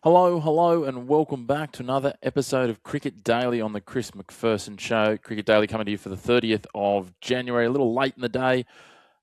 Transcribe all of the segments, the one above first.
Hello, and welcome back to another episode of Cricket Daily on the Chris McPherson Show. Cricket Daily coming to you for the 30th of January, a little late in the day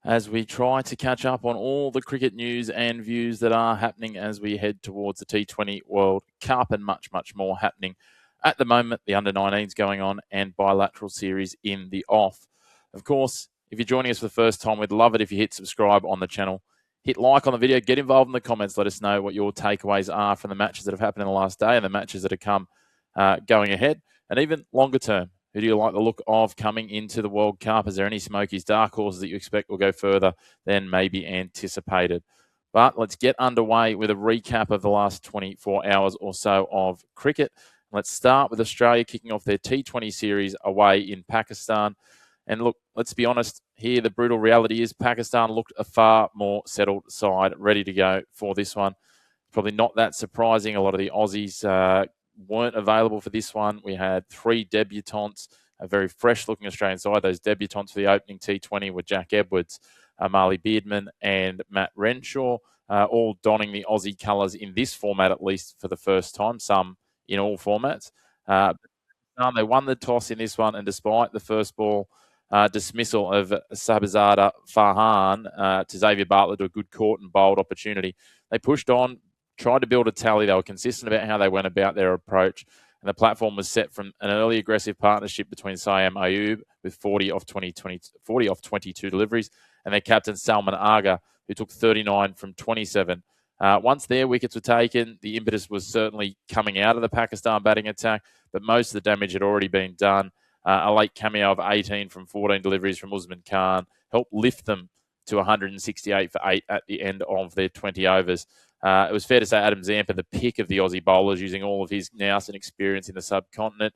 as we try to catch up on all the cricket news and views that are happening as we head towards the T20 World Cup and much more happening at the moment. The under-19s going on and bilateral series in the off. Of course, if you're joining us for the first time, we'd love it if you hit subscribe on the channel. Hit like on the video, get involved in the comments, let us know what your takeaways are from the matches that have happened in the last day and the matches that have come going ahead, and even longer term. Who do you like the look of coming into the World Cup? Is there any Smokies, dark horses that you expect will go further than maybe anticipated? But let's get underway with a recap of the last 24 hours or so of cricket. Let's start with Australia kicking off their T20 series away in Pakistan. And look, let's be honest here, the brutal reality is Pakistan looked a far more settled side, ready to go for this one. Probably not that surprising. A lot of the Aussies weren't available for this one. We had three debutants, a very fresh-looking Australian side. Those debutants for the opening T20 were Jack Edwards, Marley Beardman and Matt Renshaw, all donning the Aussie colours in this format, at least for the first time, some in all formats. They won the toss in this one, and despite the first ball dismissal of Sabizada Farhan to Xavier Bartlett to a good caught and bowled opportunity, they pushed on, tried to build a tally. They were consistent about how they went about their approach, and the platform was set from an early aggressive partnership between Siam Ayub with 40 off 22 deliveries, and their captain Salman Aga, who took 39 from 27. Once their wickets were taken, the impetus was certainly coming out of the Pakistan batting attack, but most of the damage had already been done. A late cameo of 18 from 14 deliveries from Usman Khan helped lift them to 168 for 8 at the end of their 20 overs. It was fair to say Adam Zampa, the pick of the Aussie bowlers, using all of his nous and experience in the subcontinent,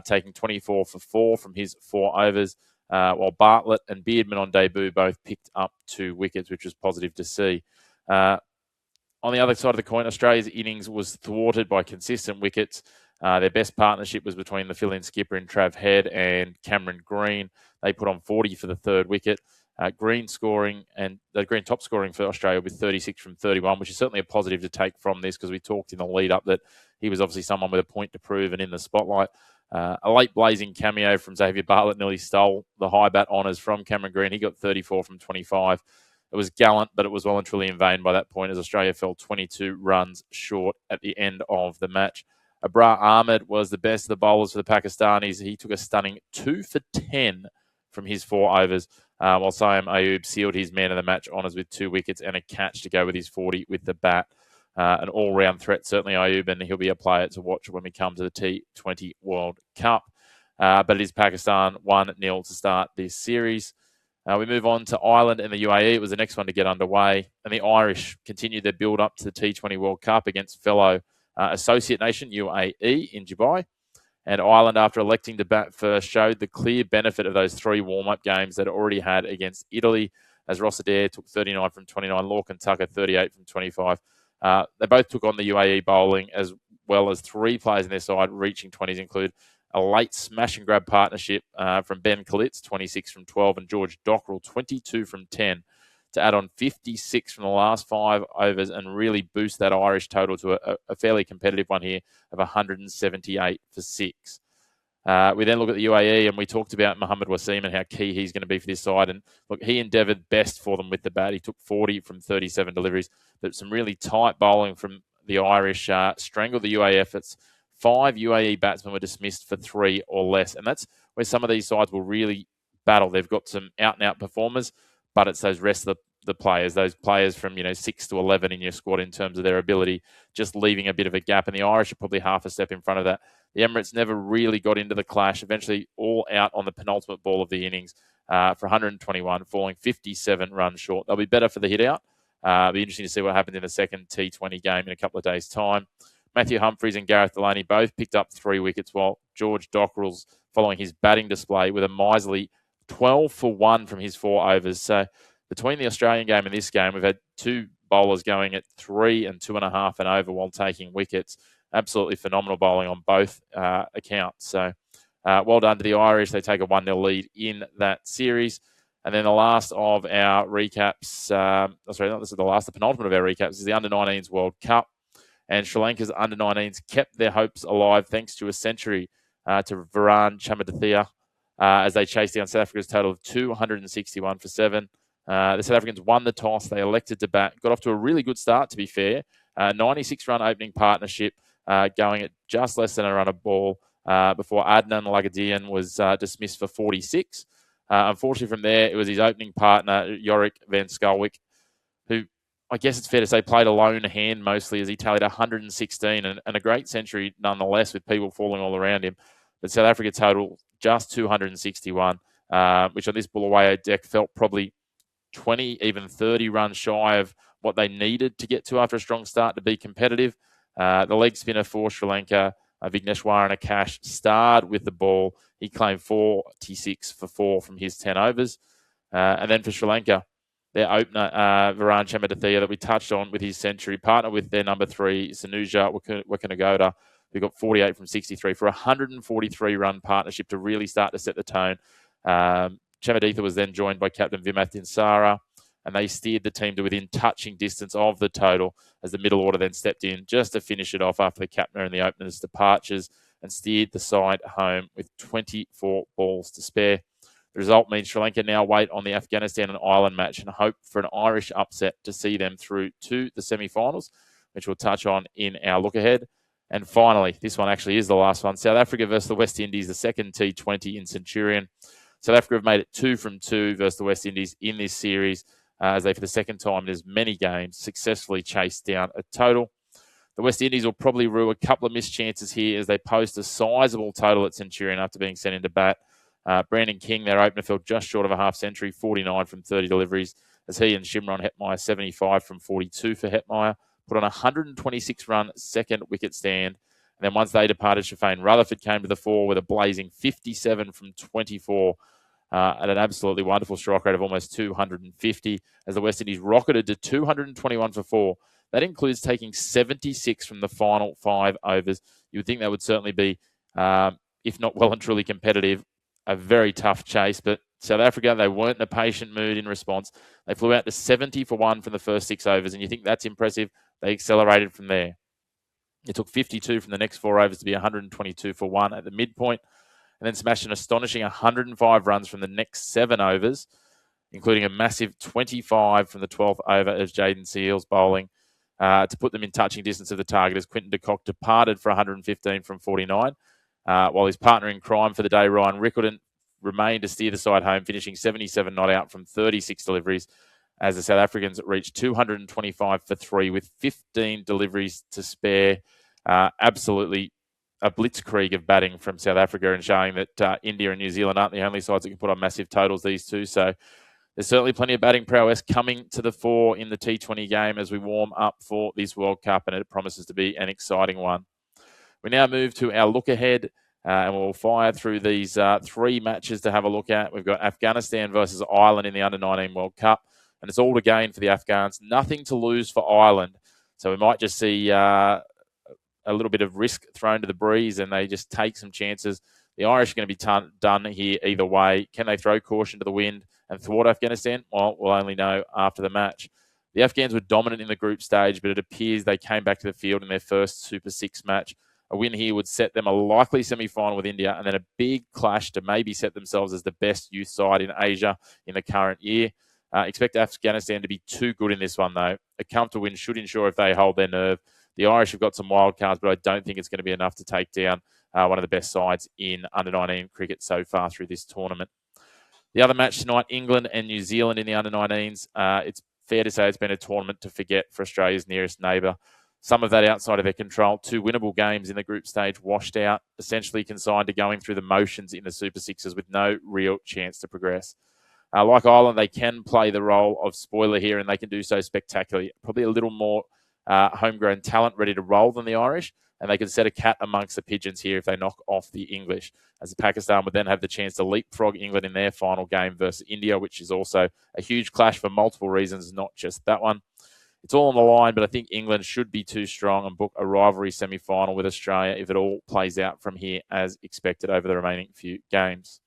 taking 24 for 4 from his 4 overs, while Bartlett and Beardman on debut both picked up 2 wickets, which was positive to see. On the other side of the coin, Australia's innings was thwarted by consistent wickets. Their best partnership was between the fill-in skipper in Trav Head and Cameron Green. They put on 40 for the third wicket. Green top scoring for Australia with 36 from 31, which is certainly a positive to take from this, because we talked in the lead up that he was obviously someone with a point to prove and in the spotlight. A late blazing cameo from Xavier Bartlett nearly stole the high bat honours from Cameron Green. He got 34 from 25. It was gallant, but it was well and truly in vain by that point, as Australia fell 22 runs short at the end of the match. Abrar Ahmed was the best of the bowlers for the Pakistanis. He took a stunning 2 for 10 from his 4 overs, while Siam Ayub sealed his man of the match honours with 2 wickets and a catch to go with his 40 with the bat. An all-round threat, certainly Ayub, and he'll be a player to watch when we come to the T20 World Cup. But it is Pakistan 1-0 to start this series. We move on to Ireland and the UAE. It was the next one to get underway. And the Irish continued their build-up to the T20 World Cup against fellow associate nation UAE in Dubai. And Ireland, after electing to bat first, showed the clear benefit of those 3 warm-up games that it already had against Italy, as Ross Adair took 39 from 29, Lorcan Tucker 38 from 25. They both took on the UAE bowling, as well as 3 players in their side reaching 20s, include a late smash and grab partnership from Ben Kalitz, 26 from 12, and George Dockrell, 22 from 10, to add on 56 from the last 5 overs and really boost that Irish total to a fairly competitive one here of 178 for 6. We then look at the UAE, and we talked about Mohammed Wasim and how key he's going to be for this side. And look, he endeavoured best for them with the bat. He took 40 from 37 deliveries, but some really tight bowling from the Irish strangled the UAE efforts. 5 UAE batsmen were dismissed for 3 or less, and that's where some of these sides will really battle. They've got some out-and-out performers, but it's those rest of the players, those players from 6 to 11 in your squad in terms of their ability, just leaving a bit of a gap. And the Irish are probably half a step in front of that. The Emirates never really got into the clash, eventually all out on the penultimate ball of the innings for 121, falling 57 runs short. They'll be better for the hit-out. It'll be interesting to see what happens in the second T20 game in a couple of days' time. Matthew Humphries and Gareth Delaney both picked up 3 wickets, while George Dockrell's following his batting display with a miserly 12 for 1 from his 4 overs. So between the Australian game and this game, we've had 2 bowlers going at 3 and 2.5 and over while taking wickets. Absolutely phenomenal bowling on both accounts. So well done to the Irish. They take a 1-0 lead in that series. And then the last of our recaps, the penultimate of our recaps is the Under-19s World Cup. And Sri Lanka's under-19s kept their hopes alive thanks to a century to Viran Chamadithia as they chased down South Africa's total of 261 for 7. The South Africans won the toss. They elected to bat. Got off to a really good start, to be fair. 96-run opening partnership going at just less than a run a ball before Adnan Lagadian was dismissed for 46. Unfortunately, from there, it was his opening partner, Jorik van Skalwyk, who I guess it's fair to say played a lone hand mostly as he tallied 116 and a great century nonetheless with people falling all around him. But South Africa total just 261, which on this Bulawayo deck felt probably 20, even 30 runs shy of what they needed to get to after a strong start to be competitive. The leg spinner for Sri Lanka, Vigneshwaran Akash, starred with the ball. He claimed 46 for 4 from his 10 overs. And then for Sri Lanka, their opener, Viran Chamadithia, that we touched on with his century, partner with their number 3, Sanuja Wakanagoda, who got 48 from 63 for a 143-run partnership to really start to set the tone. Chamadithia was then joined by captain Vimath Dinsara, and they steered the team to within touching distance of the total as the middle order then stepped in just to finish it off after the captain and the opener's departures and steered the side home with 24 balls to spare. The result means Sri Lanka now wait on the Afghanistan and Ireland match and hope for an Irish upset to see them through to the semi-finals, which we'll touch on in our look ahead. And finally, this one actually is the last one. South Africa versus the West Indies, the second T20 in Centurion. South Africa have made it 2 from 2 versus the West Indies in this series as they, for the second time in as many games, successfully chased down a total. The West Indies will probably rue a couple of missed chances here as they post a sizable total at Centurion after being sent into bat. Brandon King, their opener, fell just short of a half century, 49 from 30 deliveries, as he and Shimron Hetmeyer, 75 from 42 for Hetmeyer, put on a 126-run second wicket stand. And then once they departed, Shafane Rutherford came to the fore with a blazing 57 from 24 at an absolutely wonderful strike rate of almost 250 as the West Indies rocketed to 221 for 4. That includes taking 76 from the final 5 overs. You would think that would certainly be, if not well and truly competitive, a very tough chase. But South Africa, they weren't in a patient mood in response. They flew out to 70 for 1 from the first 6 overs, and you think that's impressive. They accelerated from there. It took 52 from the next 4 overs to be 122 for 1 at the midpoint, and then smashed an astonishing 105 runs from the next 7 overs, including a massive 25 from the 12th over as Jaden Seals bowling to put them in touching distance of the target as Quinton de Kock departed for 115 from 49, while his partner in crime for the day, Ryan Rickleton, remained to steer the side home, finishing 77 not out from 36 deliveries as the South Africans reached 225 for 3 with 15 deliveries to spare. Absolutely a blitzkrieg of batting from South Africa and showing that India and New Zealand aren't the only sides that can put on massive totals, these two. So there's certainly plenty of batting prowess coming to the fore in the T20 game as we warm up for this World Cup, and it promises to be an exciting one. We now move to our look ahead, and we'll fire through these 3 matches to have a look at. We've got Afghanistan versus Ireland in the Under-19 World Cup, and it's all to gain for the Afghans. Nothing to lose for Ireland. So we might just see a little bit of risk thrown to the breeze and they just take some chances. The Irish are going to be done here either way. Can they throw caution to the wind and thwart Afghanistan? Well, we'll only know after the match. The Afghans were dominant in the group stage, but it appears they came back to the field in their first Super 6 match. A win here would set them a likely semi-final with India and then a big clash to maybe set themselves as the best youth side in Asia in the current year. Expect Afghanistan to be too good in this one, though. A comfortable win should ensure if they hold their nerve. The Irish have got some wild cards, but I don't think it's going to be enough to take down one of the best sides in under-19 cricket so far through this tournament. The other match tonight, England and New Zealand in the under-19s. It's fair to say it's been a tournament to forget for Australia's nearest neighbour. Some of that outside of their control. 2 winnable games in the group stage washed out, essentially consigned to going through the motions in the Super Sixes with no real chance to progress. Like Ireland, they can play the role of spoiler here, and they can do so spectacularly. Probably a little more homegrown talent ready to roll than the Irish, and they can set a cat amongst the pigeons here if they knock off the English, as Pakistan would then have the chance to leapfrog England in their final game versus India, which is also a huge clash for multiple reasons, not just that one. It's all on the line, but I think England should be too strong and book a rivalry semi-final with Australia if it all plays out from here as expected over the remaining few games.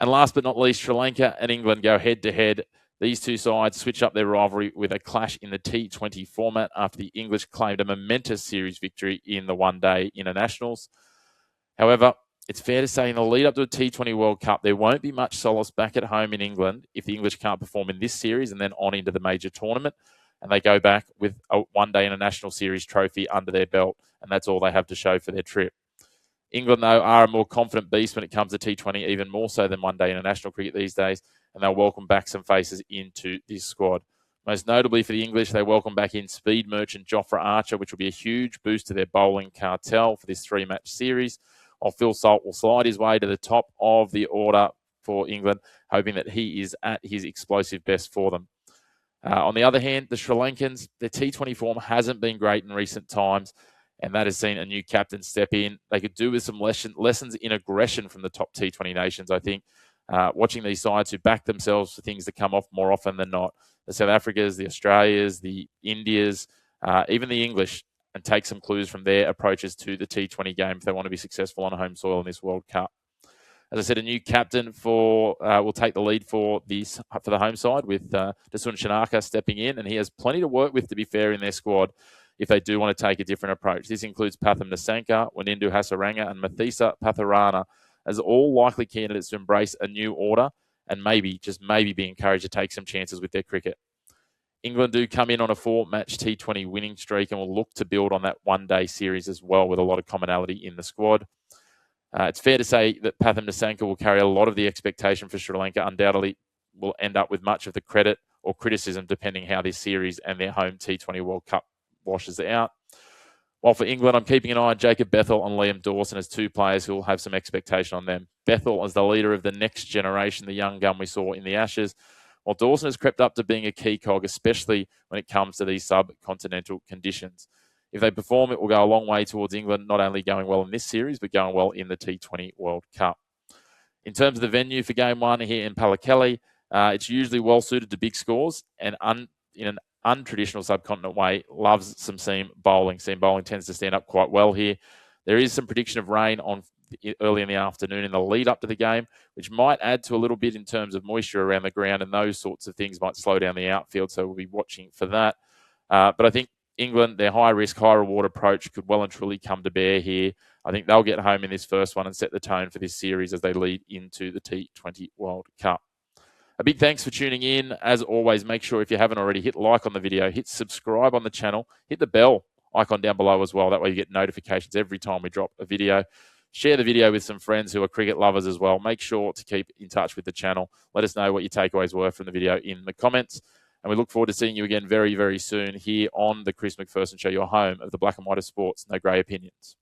And last but not least, Sri Lanka and England go head-to-head. These two sides switch up their rivalry with a clash in the T20 format after the English claimed a momentous series victory in the one-day internationals. However, it's fair to say in the lead up to a T20 World Cup, there won't be much solace back at home in England if the English can't perform in this series and then on into the major tournament, and they go back with a one-day international series trophy under their belt, and that's all they have to show for their trip. England, though, are a more confident beast when it comes to T20, even more so than one-day international cricket these days, and they'll welcome back some faces into this squad. Most notably for the English, they welcome back in speed merchant Jofra Archer, which will be a huge boost to their bowling cartel for this three-match series, while Phil Salt will slide his way to the top of the order for England, hoping that he is at his explosive best for them. On the other hand, the Sri Lankans, their T20 form hasn't been great in recent times, and that has seen a new captain step in. They could do with some lessons in aggression from the top T20 nations, I think. Watching these sides who back themselves for things to come off more often than not. The South Africas, the Australias, the Indias, even the English, and take some clues from their approaches to the T20 game if they want to be successful on home soil in this World Cup. As I said, a new captain will take the lead for the home side with Dasun Shanaka stepping in, and he has plenty to work with, to be fair, in their squad if they do want to take a different approach. This includes Pathum Nissanka, Wanindu Hasaranga, and Mathisa Patharana as all likely candidates to embrace a new order and maybe, just maybe, be encouraged to take some chances with their cricket. England do come in on a 4-match T20 winning streak and will look to build on that one-day series as well with a lot of commonality in the squad. It's fair to say that Pathum Nissanka will carry a lot of the expectation for Sri Lanka, undoubtedly will end up with much of the credit or criticism depending how this series and their home T20 World Cup washes out. While for England, I'm keeping an eye on Jacob Bethel and Liam Dawson as two players who will have some expectation on them. Bethel as the leader of the next generation, the young gun we saw in the Ashes, while Dawson has crept up to being a key cog, especially when it comes to these subcontinental conditions. If they perform, it will go a long way towards England not only going well in this series, but going well in the T20 World Cup. In terms of the venue for Game 1 here in Pallekele, it's usually well suited to big scores and in an untraditional subcontinent way, loves some seam bowling. Seam bowling tends to stand up quite well here. There is some prediction of rain early in the afternoon in the lead up to the game, which might add to a little bit in terms of moisture around the ground, and those sorts of things might slow down the outfield, so we'll be watching for that. But I think England, their high-risk, high-reward approach could well and truly come to bear here. I think they'll get home in this first one and set the tone for this series as they lead into the T20 World Cup. A big thanks for tuning in. As always, make sure if you haven't already, hit like on the video, hit subscribe on the channel, hit the bell icon down below as well. That way you get notifications every time we drop a video. Share the video with some friends who are cricket lovers as well. Make sure to keep in touch with the channel. Let us know what your takeaways were from the video in the comments. And we look forward to seeing you again very, very soon here on the Chris McPherson Show, your home of the black and white of sports, no grey opinions.